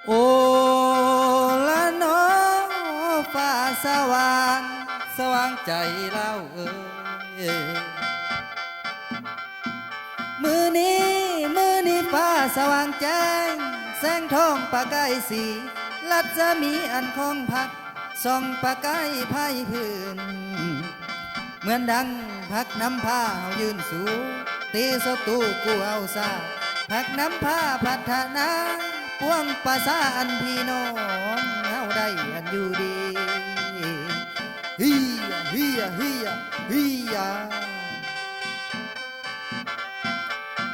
โอละนอฟ้าสว่างสว่างใจเล่ามือนี้ฟ้าสว่างแจ้งแสงทองประกายสีลัดจะมีอันคงพักส่องประกายไพ่พื้นเหมือนดังพักน้ำผ้าเฮายืนสูตีสตูกูเอาซาพักน้ำผ้าพัฒนาพวงภาษาอันพี่น้องเฮาได้อันอยู่ดีฮียฮียฮียฮีย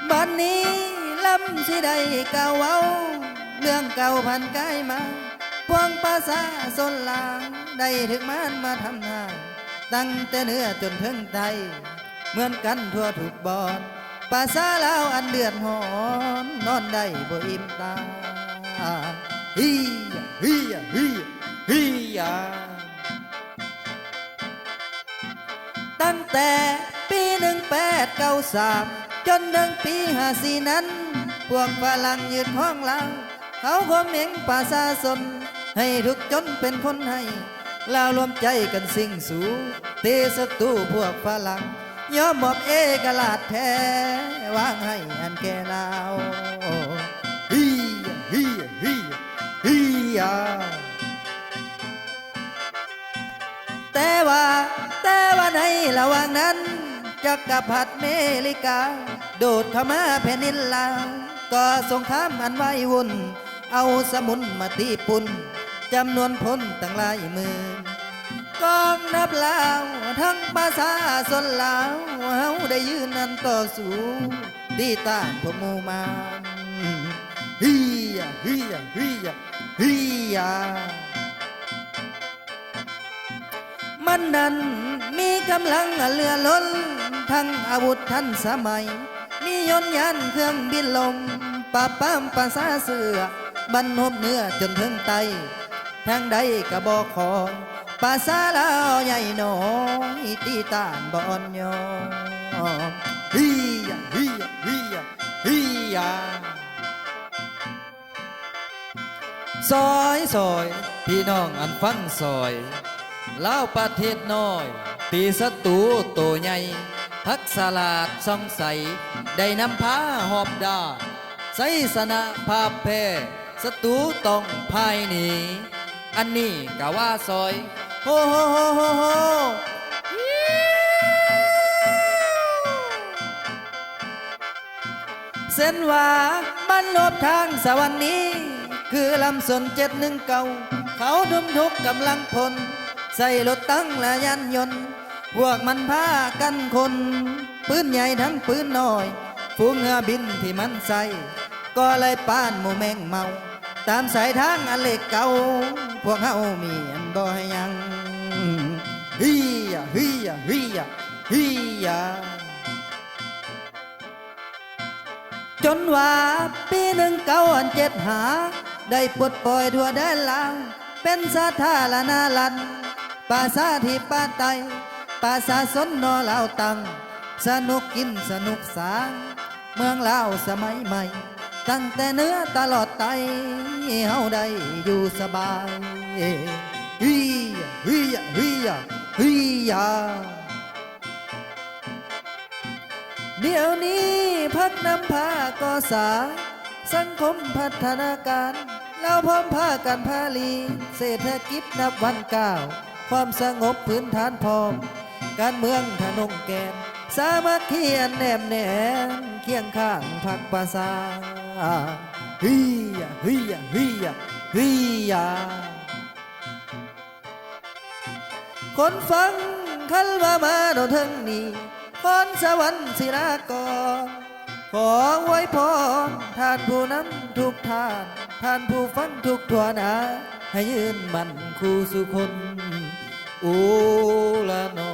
บัดนี้ลำสิได้เก่าเอาเรื่องเก่าพันกายมาพวงภาษาสนลางได้ถึงมันมาทำงานตั้งแต่เนื้อจนถึงไตเหมือนกันทั่วทุกบอนภาษาลาวอันเดือดหอนนอนได้บ่อิ่มตาฮียฮียฮียฮียตั้งแต่ปี1893จนถึงปี54นั้นพวกฝรั่งยืดห้องเราเขาข่มเหงประชาชนให้ทุกจนเป็นคนให้ลาวรวมใจกันสิ่งสู่ตีศัตรูพวกฝรั่งยอมมอบเอกราชแท้วางให้อันแก่ลาวฮียฮียฮียฮียแต่ว่าในระหว่างนั้นจักรพรรดิอเมริกาโดดเข้ามาแผ่นดินลาวก็สงครามอันไว้วุ่นเอาสมุนมาตีปุ่นจำนวนพลตั้งหลายหมื่นกองทัพลาวทั้งภาษาสนลาวเฮาได้ยืนนันต่อสู้ตีต้านพวกหมู่มารฮียฮียฮียฮียมันนั้นมีกำลังเรือล้นทั้งอาวุธทันสมัยมียนต์ยานเครื่องบินลมปราบปรามภาษาเสือบรรทบเนื้อจนถึงไตทางใดกระบอกคอยภาษาลาวใหญ่น้อยตีต้านบ่อ่อนยอมฮียฮียฮียฮียซอยพี่น้องอันฟังซอยลาวประเทศน้อยตีศัตรูโตใหญ่พักสลาดส่องใสได้นำพาหอบดาไสสนะภาพแพ้ศัตรูต้องภายหนีอันนี้กะว่าซอยโฮโฮโฮโฮโฮเส้นว่าบ้านลบทางสวรรค์นี้คือลำสน719เขาดุมทุกกำลังพลใส่รถตั้งและยานยนต์พวกมันพากันคนปืนใหญ่ทั้งปืนน้อยฝูงเรือบินที่มันใส่ก็เลยป้านหมู่แมงเมาตามสายทางอันเล็กเก่าพวกเขามีอันบ่ให้ยังฮียฮียฮียฮียจนว่าปี1975ได้ปลดปล่อยทั่วแดนลาวเป็นสาธารณรัฐประชาธิปไตยประชาชนนอลาวตังสนุกกินสนุกสางเมืองลาวสมัยใหม่ตั้งแต่เนื้อตลอดไตเฮาได้อยู่สบายฮียฮียฮียฮียเดี๋ยวนี้พักน้ำพาก่อสร้างสังคมพัฒนาการเราพร้อมพากันพาลีเศรษฐกิจนับวันก้าวความสงบพื้นฐานพร้อมการเมืองทะนงแกนสามัคคีอันแนบแน่นเคียงข้างพักภาษาฮียฮียฮียฮียคนฟังคันว่ามาโดนทั้งนี้คนสวรรค์ศิลากรขอไว้พรท่านผู้นำทุกท่านผู้ฟังทุกทั่วหน้าให้ยืนมันคู่สุคนโอละนอ